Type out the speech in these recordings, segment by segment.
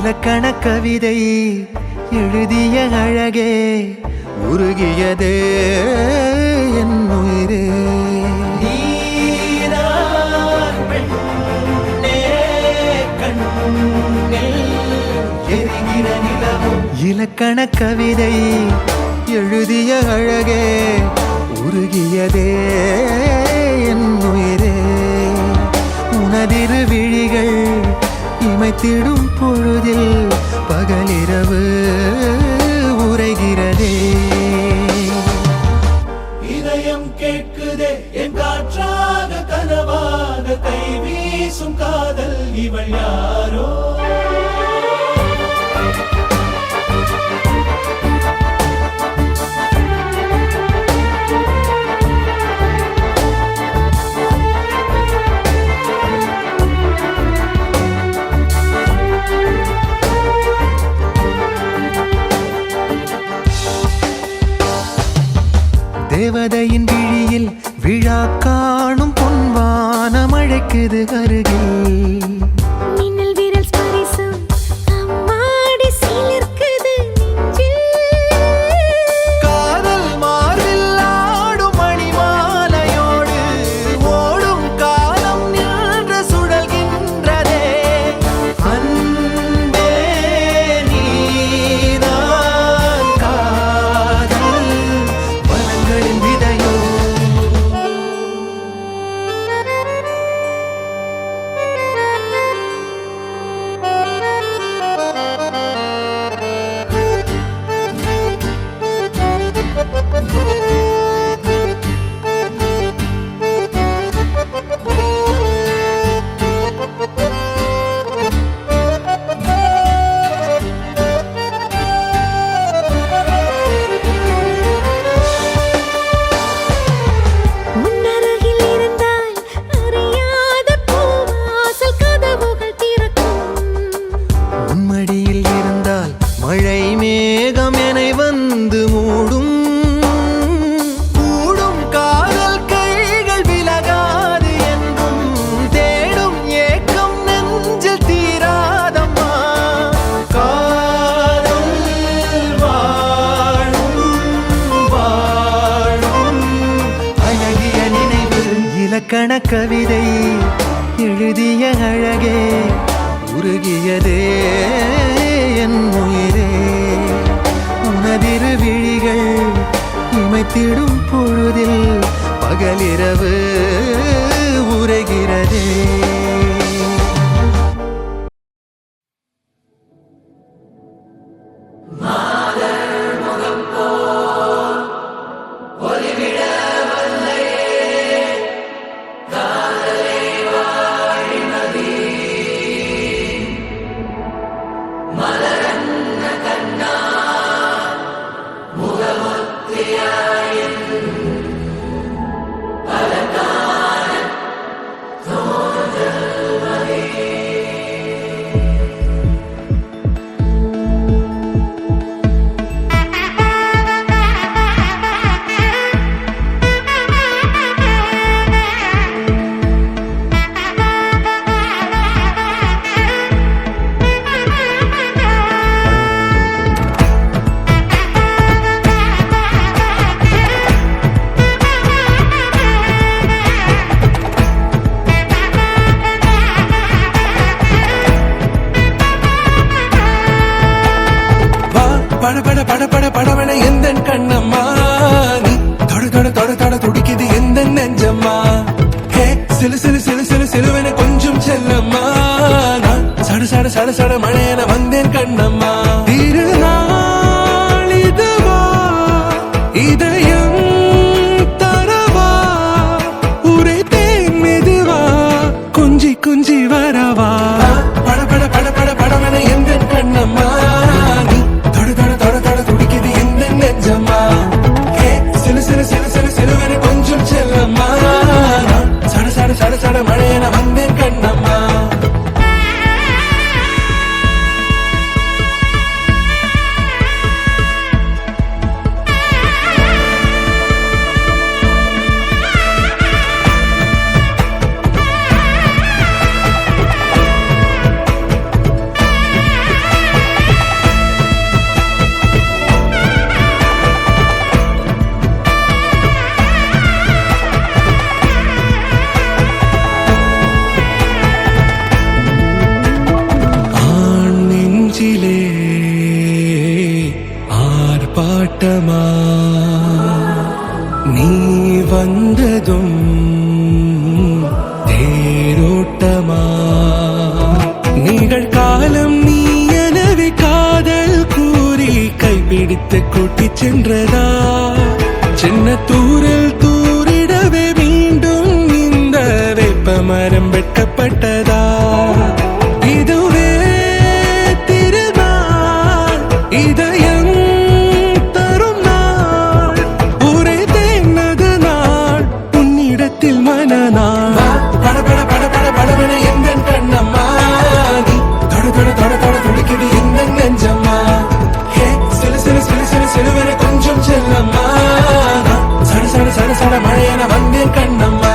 இலக்கண கவிதை எழுதிய அழகே உருகியதே என் உயிரே. இலக்கண கவிதை எழுதிய அழகே உருகியதே என் உயிரே. உனதிரு விழிகள் இமைத்திடும் பொழுதில் பகலிரவு உரைகிறதே. இதயம் கேட்குதே என் காற்றாக கனவாக கை வீசும் காதல் இவள் யாரோ. தேவதையின் விழியில் விழா காணும் பொன்வானம் அழைக்குது அருகில். மின்னல் விரல் ஸ்பரிசம் அம்மாடி சிலிர்க்குது நெஞ்சில். காதல் மார்பில் ஆடும் மணிமாலையோடு ஓடும் காலம் நின்று சுழல்கின்றதே. அன்பே நீதான் காதல் வனங்களின் விதையோ. முன்னருகில் இருந்தால் அறியாத பூவாசல் கதவுகள் திறக்கும். உன்மடியில் இருந்தால் மழை மேகம் எனை வந்து மூடும். கூடும் காதல் கைகள் விலகாது என்றும் தேடும் ஏக்கம் நெஞ்சில் தீராதம்மா. காதல் வாழும் வாழும் அழகிய நினைவு. இலக்கண கவிதை எழுதிய அழகே உருகியதே என் உயிரே. உனதிரு விழிகள் இமைத்திடும் பொழுதில் பகலிரவு உரைகிறதே. படவன எந்த கண்ணம்மா நீ தொட தொட தொட தொட துடிக்குது எந்த நெஞ்சம்மா. ஹே சிலு சிலு சிலு சிலு சிலுவென கொஞ்சம் செல்லம்மா. நான் சட சட சட சட மழையென வந்தேன் கண்ணம்மா. திருநாள் இதுவா இதயம் தரவா உரைத்தேன் மெதுவா கொஞ்சி கொஞ்சி வரவா. பட பட பட பட படவன எந்த கண்ணம்மா நீ தொட தொட தொட தொட துடிக்குது எந்த நெஞ்சம்மா. ஹே சிலு சிலு சிலு சிலு சிலுவென கொஞ்சம் செல்லம்மா. சட சட சட சட மழையென வந்தேன் கண்ணம்மா. நிகழ்காலம் நீ எனவே காதல் கூறி கைப்பிடித்து கூட்டிச் சென்றதா சின்ன தூரல் தூரிடவே மீண்டும் இந்த வேப்ப மரம் வெட்டப்பட்டதா இதுவே திருநாள் இதயம் தரும் நாள் ஒரே தேர்ந்தது நாள் உன்னிடத்தில் மனநாள் பட பட பட பட படவென எந்த கண்ணம்மா நீ தொட தொட தொட தொட துடிக்குது எந்த நெஞ்சம்மா ஹே சில சில சில சில சிலுவென கொஞ்சம் செல்லம்மா சட சட சட சட மழையென வந்தேன் கண்ணம்மா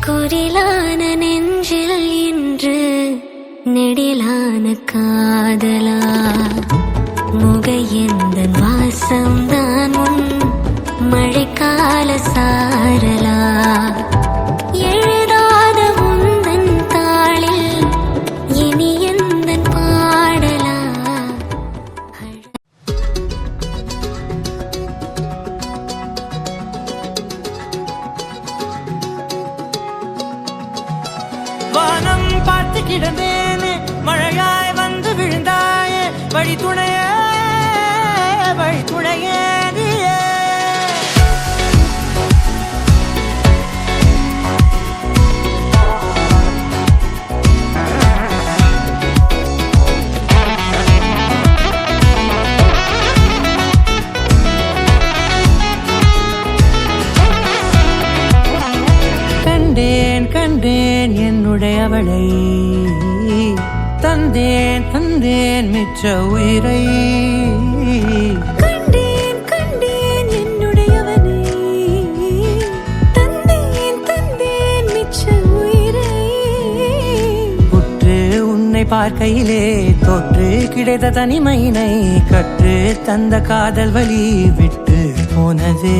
குரிலான நெஞ்சில் இன்று நெடிலான காதலா முகையெந்த வாசம்தான் உன் மழைக்கால சாரலா எழுதாத உந்தன் தாளில் இனி எந்தன் பாடலா வானம் பார்த்து கிடந்தேனே மழையாய் வந்து விழுந்தாயே வழி துணையே நீயே கண்டேன் கண்டேன் என்னுடையவளை தந்தேன் தந்தேன் மிச்ச உயிரை கண்டேன் கண்டேன் என்னுடையவனை தந்தேன் தந்தேன் மிச்ச உயிரை உற்று உன்னை பார்க்கையிலே தொற்று கிடைத்த தனிமையினை கற்று தந்த காதல் வழி விட்டு போனதே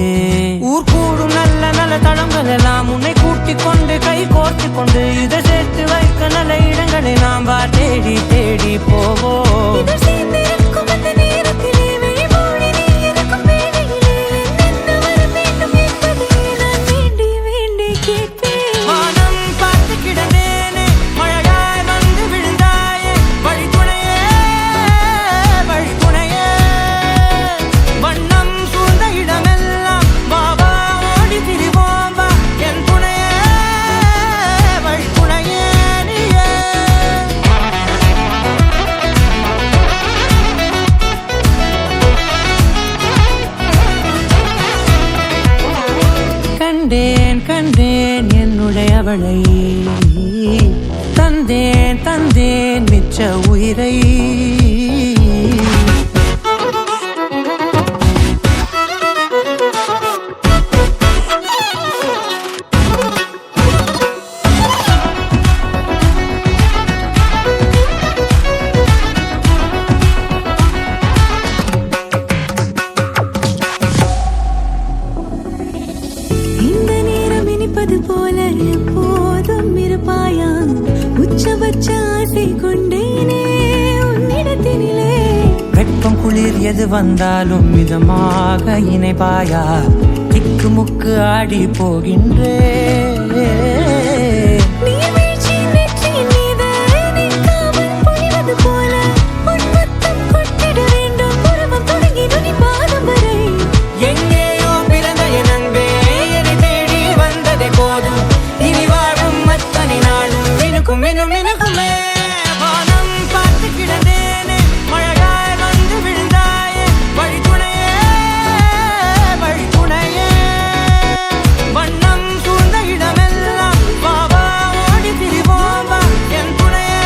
ஊர் கூடும் நல்ல நல்ல தளங்கள் எல்லாம் உன்னை கூட்டிக் கொண்டு கை கோர்த்து கொண்டு இதை சேர்த்து வைக்க நல்ல இடங்களை நாம் வா தேடி தேடி போவோம் இதழ் சேர்ந்திருக்கும் அந்த நேரத்திலே விழிமூடி நீ இருக்கும் வேளையிலே என்னென்ன வர வேண்டும் என்பதை நான் வேண்டி வேண்டி கேட்பேன் வானம் பார்த்து கிடந்தேனே மழையாய் வந்து விழுந்தாயே வழி துணையே வண்ணம் சூழ்ந்த இடமெல்லாம் வா வா ஓடி திரிவோம் வா என் துணையே வழி துணையே நீயே கண்டேன் கண்டேன் என்னுடையவளை தந்தேன் தந்தேன் மிச்ச உயிரை இந்த நேரம் இனிப்பது போல எப்போதும் இருப்பாயா உச்சபட்ச ஆசை கொண்டேனே உன்னிடத்தினிலே வெப்பம் குளிர் எது வந்தாலும் மிதமாக இணைப்பாயா திக்கு முக்கு ஆடி போகின்றே நீர்வீழ்ச்சி நெற்றியின் மீது நிற்காமல் பொழிவது போல உன் முத்தம் கொட்டிட வேண்டும் உருவம் தொடங்கி நுனி பாதம் வரை எங்கேயோ பிறந்த என் அன்பே என்னை தேடி வந்ததே போதும் இனி வாழும் அத்தனை நாளும் மினுக்கும் மினுக்குமே வானம் பார்த்து கிடந்தேனே மழையாய் வந்து விழுந்தாயே வழி துணையே வண்ணம் சூழ்ந்த இடமெல்லாம் வா வா ஓடி திரிவோம் வா என் துணையே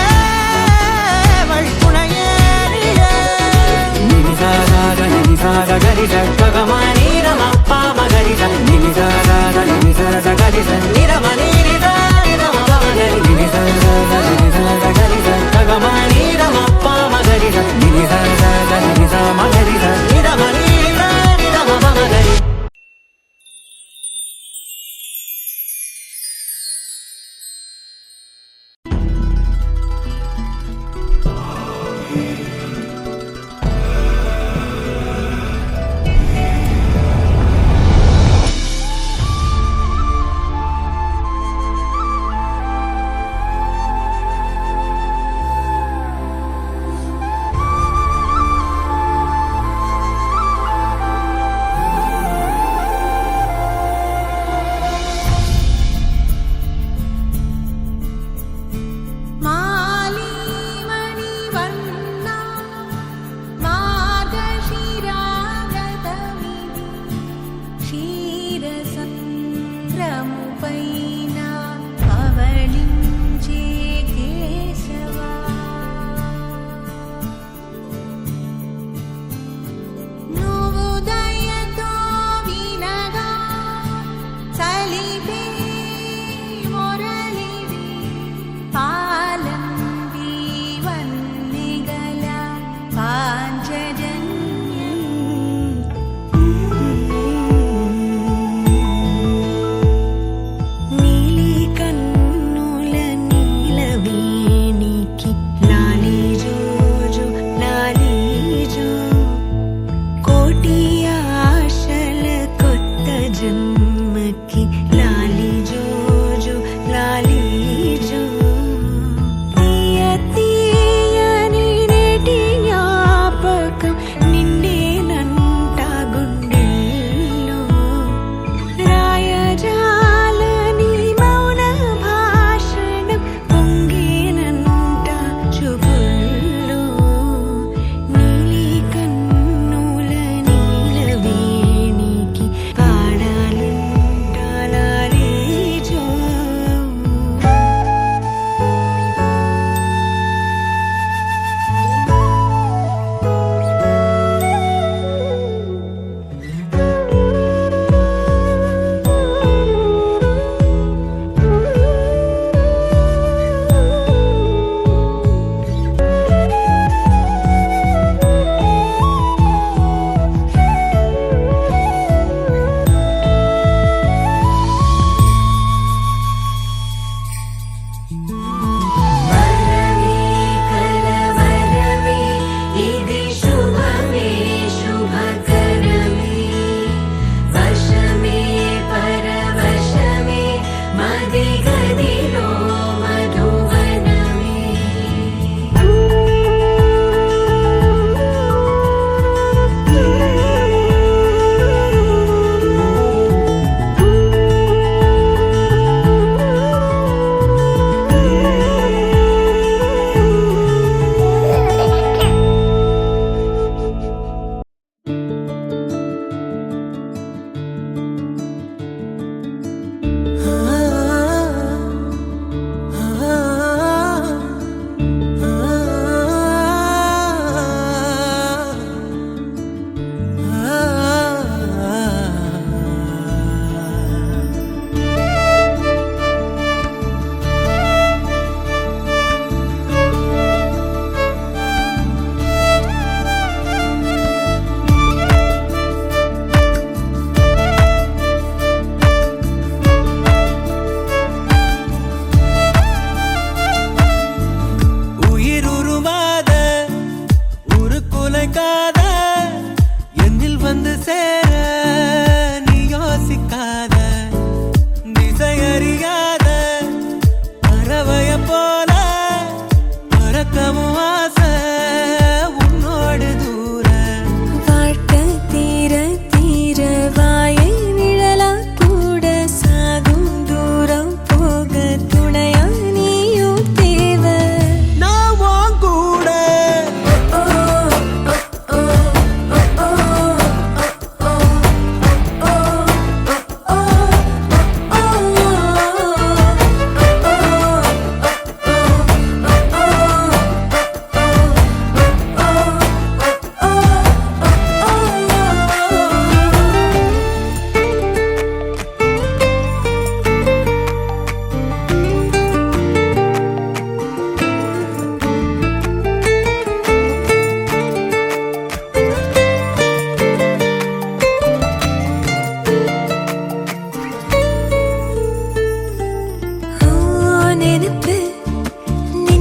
வழி துணையே நீயே நினிசாக நினிசாக கரிச ககமானி ரமப்பா மகரிச நினிசாக கரிச நிரமணி நிதா நிதம கமகரி நினிசாக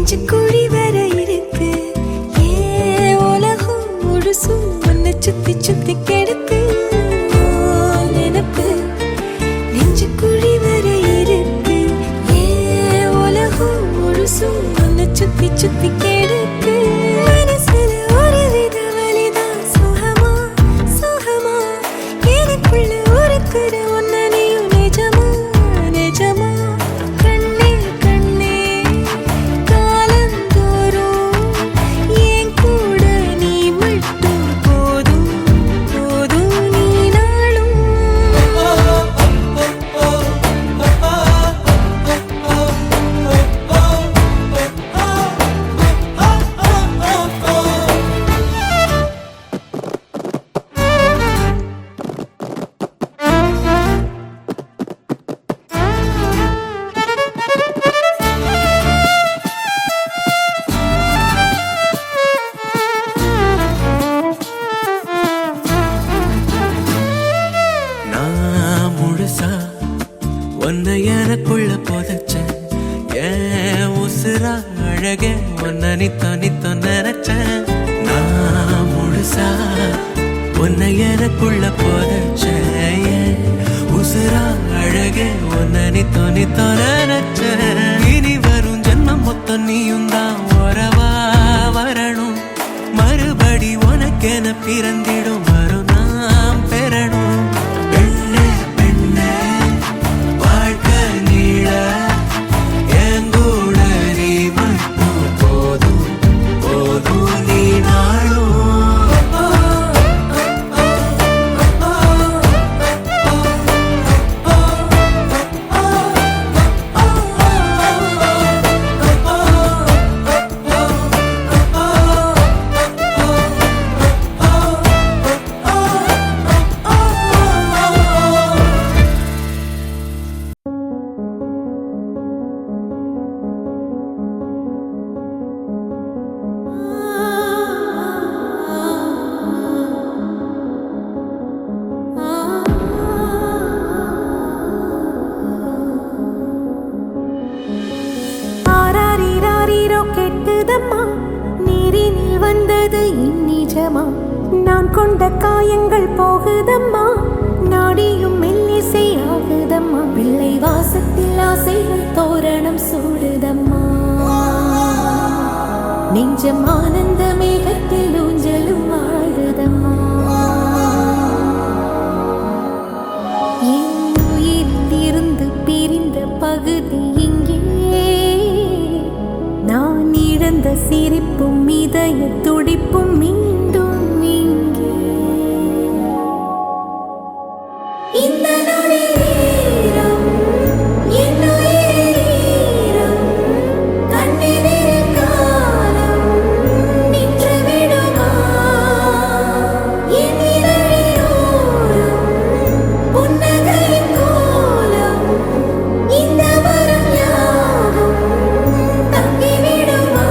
நெஞ்சு குழி வர இருக்கு ஏன் உலகம் முழுசும் உன்னை சுத்தி சுத்தி கெடுக்கு நினப்பு நெஞ்சு குழி வர இருக்கு ஏன் உலகம் முழுசும் உன்னை சுத்தி சுத்தி கெடுக்கு மனசுல ஒரு வித வலிதான் சுகமா சுகமா எனக்குள்ள ஒருக்குற உன்னை நீயும் நிஜமா நிஜமா கண்ணே கண்ணே காலந்தோறும் என் கூட நீ மட்டும் போதும் போதும் நீ நாளும் நான் முழுசா உன்னை எனக்குள்ள புதைச்சேன் ஏன் உசுரா அழகே உன்னை நித்த நினைச்சேன் நான் முழுசா உன்னை எனக்குள்ள புதைச்சேன் ஏன் உசுரா அழகே உன்னை நித்த நினைச்சேன் இனி வரும் ஜென்மம் மொத்தம் நீயும் தான் உறவா வரணும் மறுபடி உனக்கென பிறந்திடும் வரும் நாம் பெறணும் பெண்ணே பெண்ணே வாழ்க்கை நீள என் கூட நீ மட்டும் போதும் போதும் நீ நாளும் ஆராரிராரிரோ கெட்டுதம்மா நீரினில் வந்தது இந்நிஜமா நான் கொண்ட காயங்கள் போகுதம்மா நாடியும் மெல்லிசை ஆகுதம்மா பிள்ளை வாசத்தில் ஆசைகள் தோரணம் சூடுதம்மா நெஞ்சம் ஆனந்த மேகத்தில் ஊஞ்சலும் ஆடுதம்மா என் உயிரிலிருந்து பிரிந்த பகுதி இங்கே நான் இழந்த சிரிப்பும் இதய துடிப்பும் மீண்டும் இங்கே இந்த நொடி நேரம் என் உயிரில் ஈரம் கண்ணினில் காலம் நின்று விடுமா என் இதழில் ஓரம் புன்னகையின் கோலம் இந்த வரம் யாவும் தங்கிவிடுமா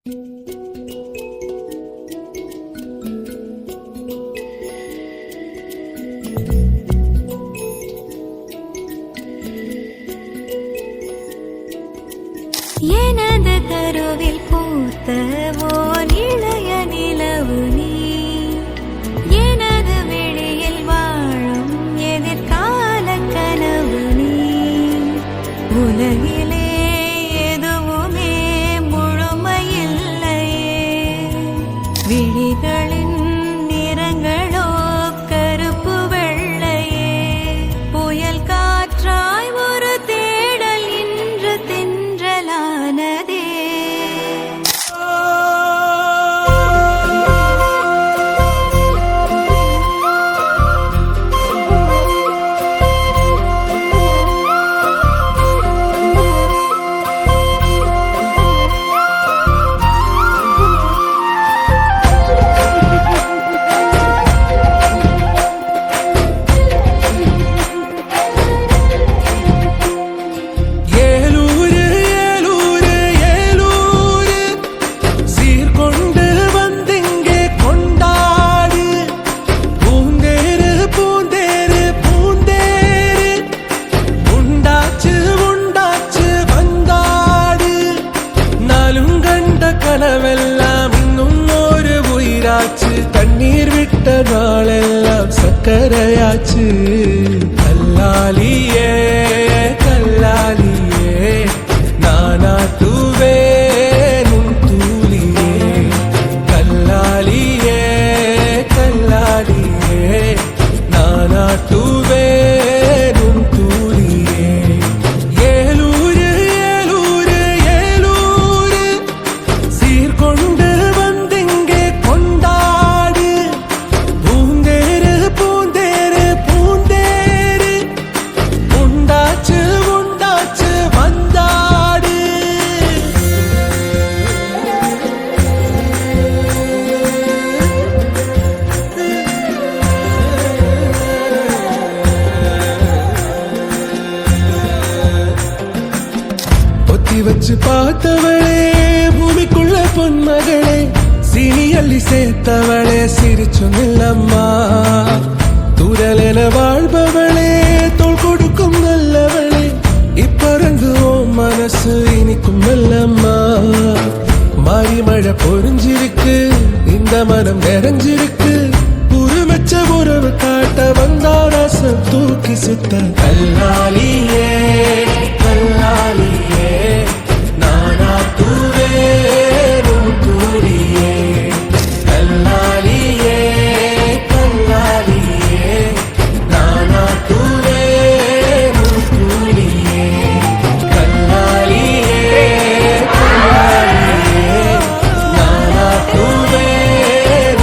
எனது கருவில் பூத்த ஓர் இளைய நிலவு நீ, எனது வெளியில் வாழும் எதிர்கால கனவு நீ. உலகிலே எதுவுமே முழுமையில்லையே, விழிகளின் நிறங்களோ கருப்பு வெள்ளையே. புயல் காற்றாய் ஒரு தேடல் இன்று தென்றலானதே. ஏலூரு ஏலூரு ஏலூரு சீர்கொண்டு வந்திங்கே கொண்டாடு. பூந்தேரு பூந்தேரு பூந்தேரு உண்டாச்சு உண்டாச்சு வந்தாடு. நாலுங்கண்ட கனவெல்லாம் இன்னும் ஒரு உயிராச்சு. தண்ணீர் விட்ட நாளெல்லாம் சக்கரையாச்சு. கல்லாலியே கல்லாலியே நானாட்டுவேன் உன் தூளியே. கல்லாலியே கல்லாலியே நானாட்டுவேன் உன் தூளியே. ஏலூரு ஏலூரு ஏலூரு சீர்கொண்டு வந்திங்கே கொண்டாடு. பூந்தேரு பூந்தேரு பூந்தேரு உண்டாச்சு உண்டாச்சு வந்தாடு. பொத்தி வச்சு பார்த்தவளே பூமிக்குள்ள பொன்மகளே, சீனி அள்ளி சேர்த்தவளே சிரிச்சு நில்லம்மா. தூரலென வாழ்பவளே தோள் கொடுக்கும் நல்லவளே, இப்பறந்து உன் மனசு இனிக்கும் நல்லம்மா. மாறி மழை பொறிஞ்சிருக்கு, இந்த மனம் நிறைஞ்சிருக்கு. உருவச்ச உறவு காட்ட வந்தா ரசம் தூக்கி சுத்த. கல்லாலியே கல்லாலியே நானாட்டுவேன் உன் தூளியே. கல்லாலியே கல்லாலியே நானாட்டுவேன் உன் தூளியே. கல்லாலியே கல்லாலியே நானாட்டுவேன்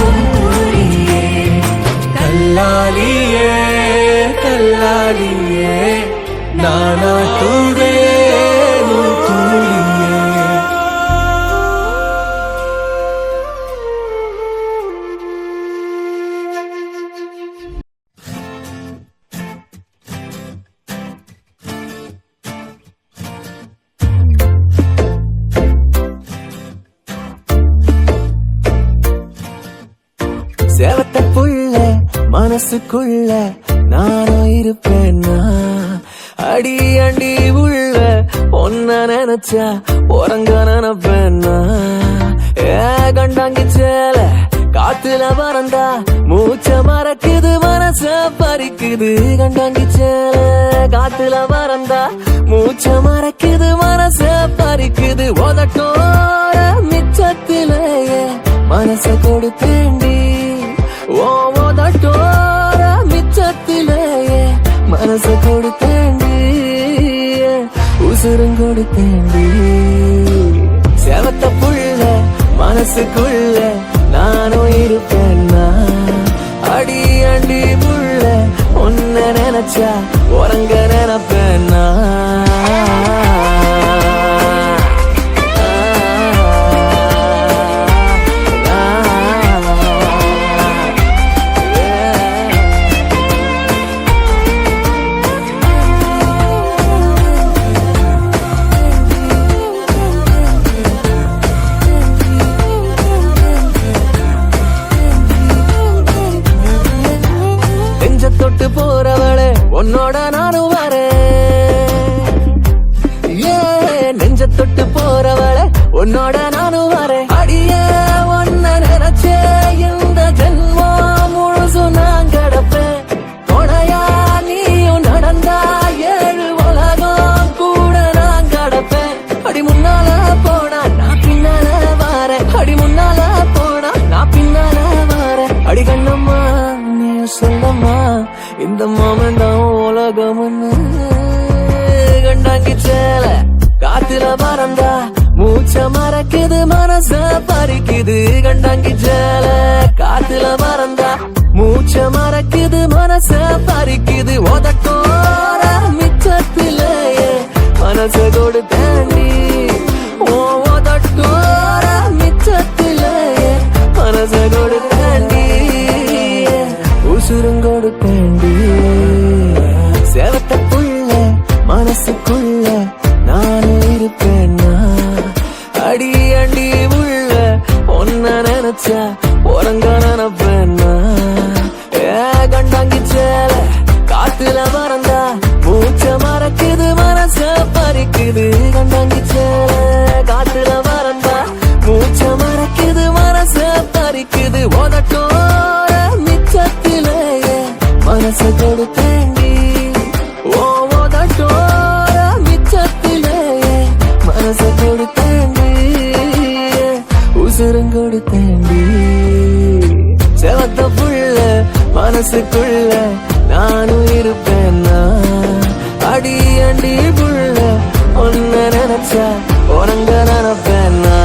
உன் தூளியே. கல்லாலியே கல்லாலியே நானாட்டுவேன் உன் தூளியே. சேவத்த புள்ள மனசுக்குள்ள நானும் இருப்பேன்னா. அடி அண்டி உள்ள ஒன்ன நினைச்சா உறங்க நினைப்பேன்னா. ஏ கண்டாங்கி சேல காத்துல பறந்தா மூச்ச மறக்குது மனச பறிக்குது. கண்டாங்கி சேல காத்துல பறந்தா மூச்ச மறக்குது மனச பறிக்குது. உதட்டோர மிச்சத்திலேயே மனச கொடுத்தேண்டி. ஓ உதட்டோர மிச்சத்திலேயே மனச கொடுத்தேண்டி. உசுரும் கொடுத்தேண்டி. சேவத்த புள்ள மனசுக்குள்ள நானும் இருப்பேன்னா. அடி அண்டி புள்ள ஒன்ன நினைச்சா உறங்க நினைப்பேன்னா. உன்னோட நானும் வரேன். நெஞ்ச தொட்டு போறவள உன்னோட நானும் வரேன். அடிய ஒன்ன நினைச்சே இந்த ஜென்மம் முழுசும் நான் கிடப்பேன். கொடையா நீயும் நடந்தா 7 உலகம் கூட நான் கடப்பேன். அடி முன்னால போனா நான் பின்னால வாரேன். அடி முன்னால போனா நான் பின்னால வாரேன். அடி கண்ணம்மா நீ சொல்லம்மா இந்த மாமன் தான் உலகம்னு. கண்டாங்கி சேல காத்துல பறந்தா மூச்ச மறக்குது மனச பறிக்குது. கண்டாங்கி சேல காத்துல பறந்தா மூச்ச மறக்குது மனச பறிக்குது. உதட்டோர மிச்சத்திலேயே மனச கொடுத்தேண்டி. உதட்டோர மிச்சத்திலேயே மனச கொடுத்தேண்டி. உசுருங்கொடுத்தேண்டி. சேவத்துக்குள்ள மனசுக்குள்ள நானும் இருப்பேன்னா. அடி அண்டி உள்ள ஒன்ன நினைச்சா உறங்க நினைப்பேன்னா. கண்டாங்கி சேல காத்துல மறந்தா மூச்ச மறக்குது மனச பறிக்குது. கண்டாங்கி சேல காத்துல மறந்தா மூச்ச மறக்குது மனச பறிக்குது. உதட்டோர மிச்சத்திலேயே மனச கொடுத்தேண்டி. உதட்டோர மிச்சத்திலேயே மனச கொடுத்தேண்டி. உசுரங்கொடுத்தேண்டி. செவத்த புள்ள மனசுக்குள்ள நானும் இருப்பேன்னா. அடி அண்டி புள்ள ஒன்ன நினைச்சா உறங்க நினைப்பேன்னா.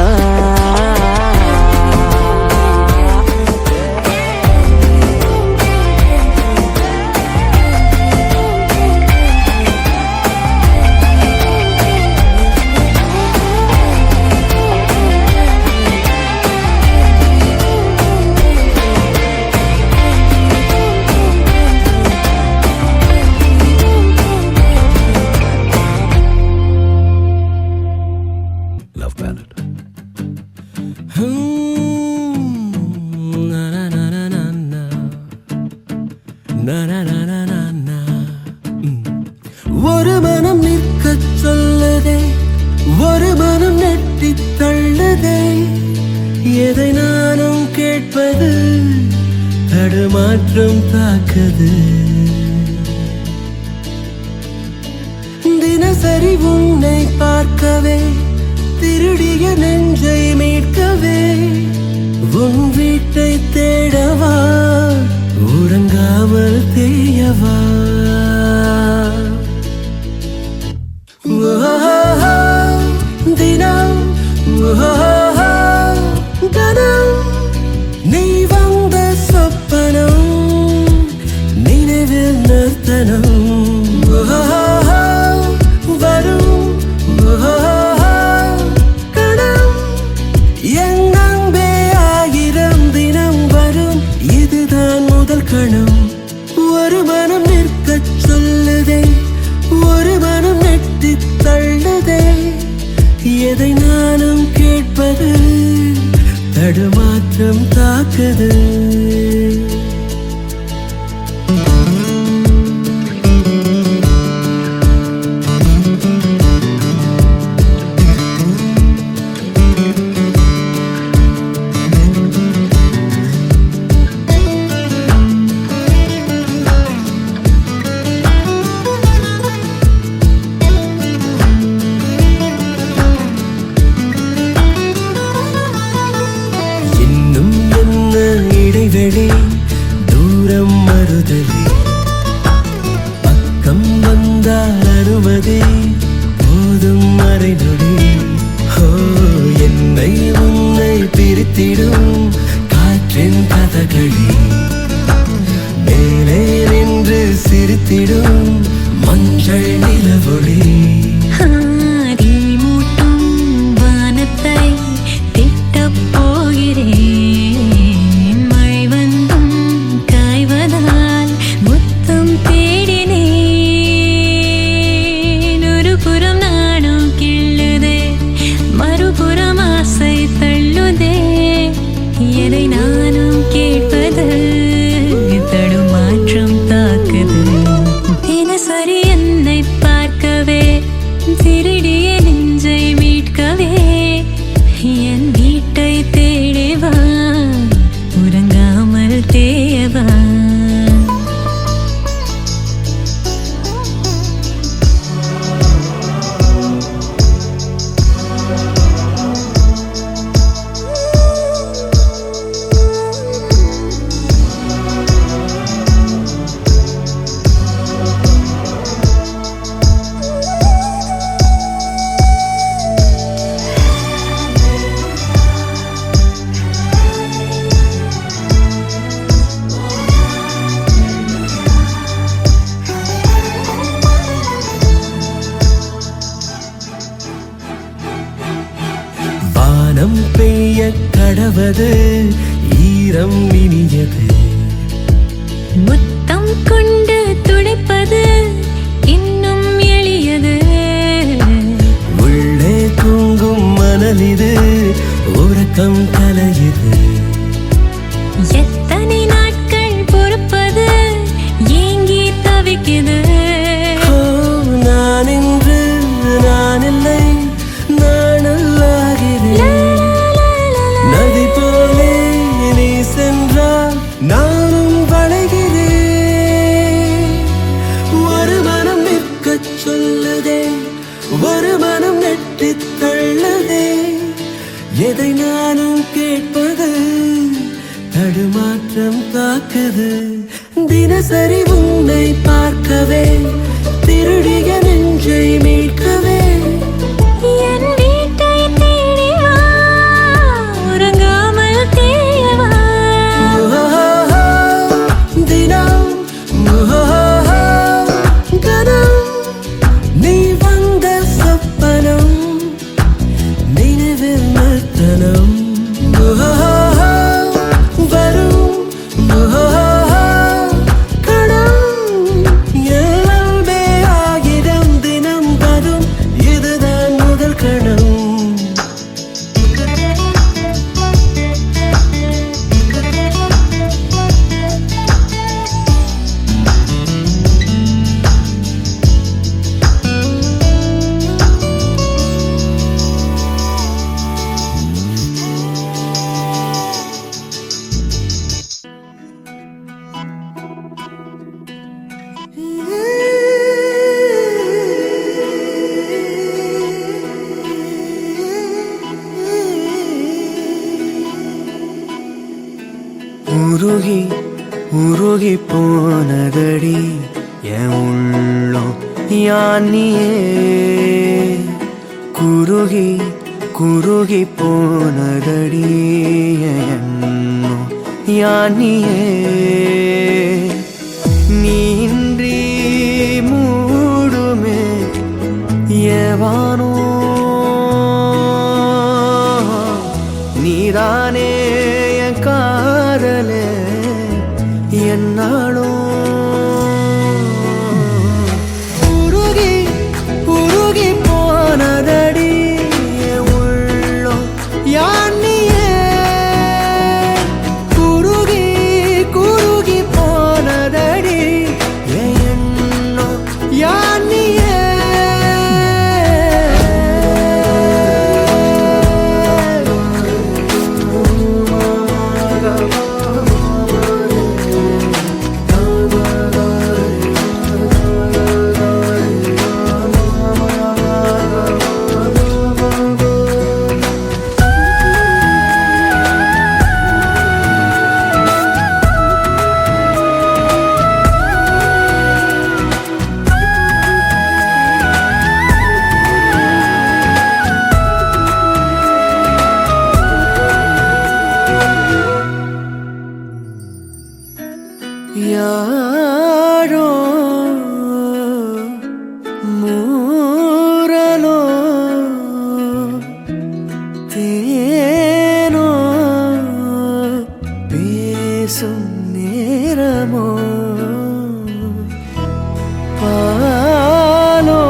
Love Planet. ஒரு மனம் நிற்க சொல்லுதே ஒரு மனம் நெட்டி தள்ளுதே. எதை நானும் கேட்பது தடுமாற்றம் தாக்குது. தினசரி உன்னை பார்க்கவே திருடிய நெஞ்சை மீட்கவே உன் வீட்டை தேடவா உறங்காமல் தேயவா. தினம் கனம் நீ வந்த சொப்பனம் நினைவில் நிறுத்தனம். வரும் கணம் என் அன்பே 1000 தினம் வரும். இதுதான் முதல் கணம். ஒரு மனம் நிற்கச் சொல்லுதே ஒரு மனம் நெட்டி தள்ளுதே. எதை நானும் கேட்பது தடுமாற்றம் தாக்குது. இடைவெளி தூரம் மறுதலி பக்கம் வந்தால் அனுமதி போதும் மறைநொடி. என்னை உன்னை பிரித்திடும் காற்றின் கதகளி மேலே நின்று சிரித்திடும் மஞ்சள் நிலவொளி. மறுபுறம் ஆசை தள்ளுதே. மனம் பெய்ய கடவது ஈரம் இனியது முத்தம் கொண்டு துடைப்பது இன்னும் எளியது உள்ளே தூங்கும் மணலிது உறக்கம் கலையுது எத்தனை நாட்கள் பொறுப்பது ஏங்கி தவிக்குது நான் இன்று நான் இல்லை நானல்லாகிறேன் நதி போலே நீ சென்றால் நானும் வளைகிறேன் ஒரு மனம் நிற்கச் சொல்லுதே ஒரு மனம் நெட்டித் தள்ளுதே எதை நானும் கேட்பது தடுமாற்றம் தாக்குது தினசரி உன்னை பார்க்கவே திருடிய நெஞ்சை மீட்கவே என் வீட்டை தேடி வா உறங்காமல் தேயவா தினம் கனம் நீ வந்த சொப்பனம் நினைவில் நர்த்தனம் வரும் கணம் எல்லாமே ஆயிரம் தினம் வரும் இதுதான் முதல் கணம் உருகி உருகி போனதடி என் உள்ளம் யானியே குருகி குருகி போனதடி என் எண்ணம் யானியே நீன்றி மூடுமே ஏவானோ நீதானே என் காதலே என்னாலும் உருகி உருகி போனதடி என் உள்ளம் யானியே குருகி குருகி போனதடி என் எண்ணம் யானியே யாரோ மூரலோ தேனோ பேசும் நேரமோ பாலோ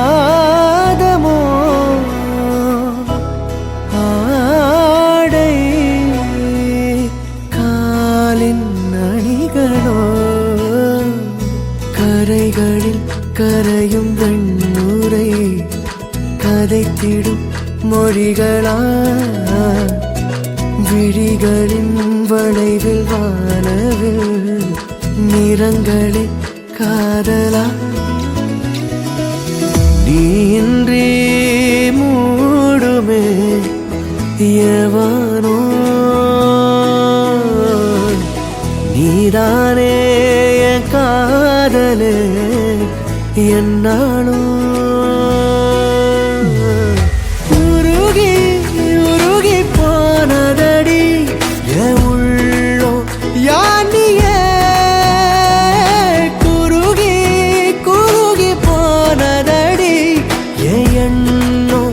பாதமோ ஆடை காலின் அணிகளோ கரைகளில் கரையும் வெண்ணுரை கதைத்திடும் மொழிகளா விழிகளின் வளைவில் வானவில் நிறங்களே காதலா நீன்றி மூடுமே எவனோ நீதானே என் காதலே என்னாலும் உருகி உருகி போனதடி என் உள்ளம் யானியே குருகி குருகி போனதடி என் எண்ணம்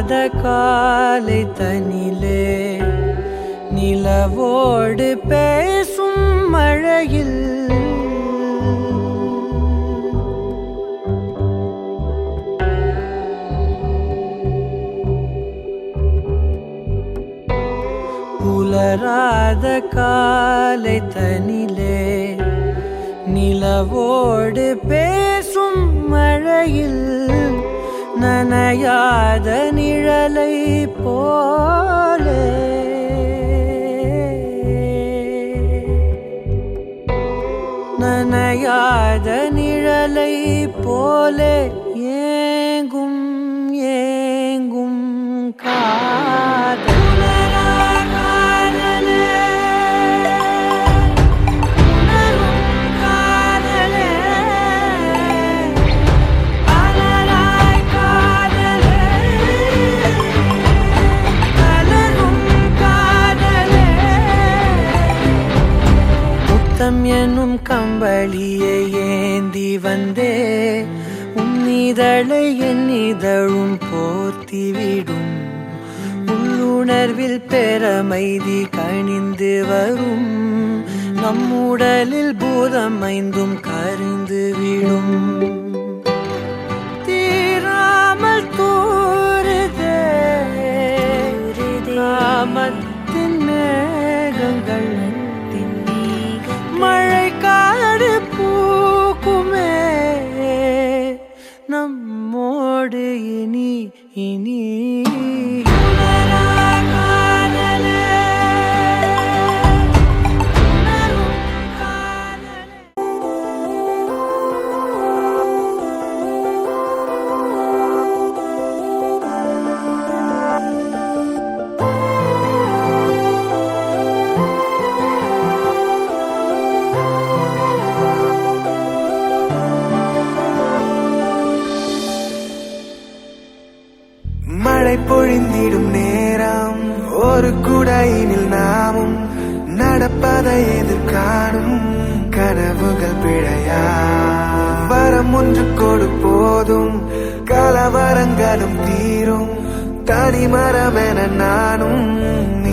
புலராத காலை தனிலே நிலவோடு பேசும் மழையில் புலராத காலை தனிலே நிலவோடு பேசும் மழையில் நனையாத நிழலை போலே நனையாத நிழலை போலே ஏங்கும் ஏங்கும் காதல் எனும் கம்பளியை ஏந்தி வந்தே உன்னிதழை என்னிதழும் போர்த்திவிடும் உள்ளுணர்வில் பெறமைதி கணிந்து வரும் நம்முடலில் பூதமைந்தும் கரிந்து விடும் தீராமல் தூருதே காமத்தின் மேகங்கள் மழை காடு பூக்குமே நம்மோடு இனி இனி மழை பொழிந்திடும் நேரம் ஒரு குடையினில் நாமும் நடப்பதை எதிர்காணும் கனவுகள் பிழையா வரம் ஒன்று கொடு போதும் கலவரங்களும் தீரும் தனிமரம் என நானும்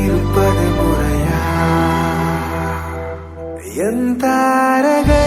இருப்பது முறையா என் தாரகை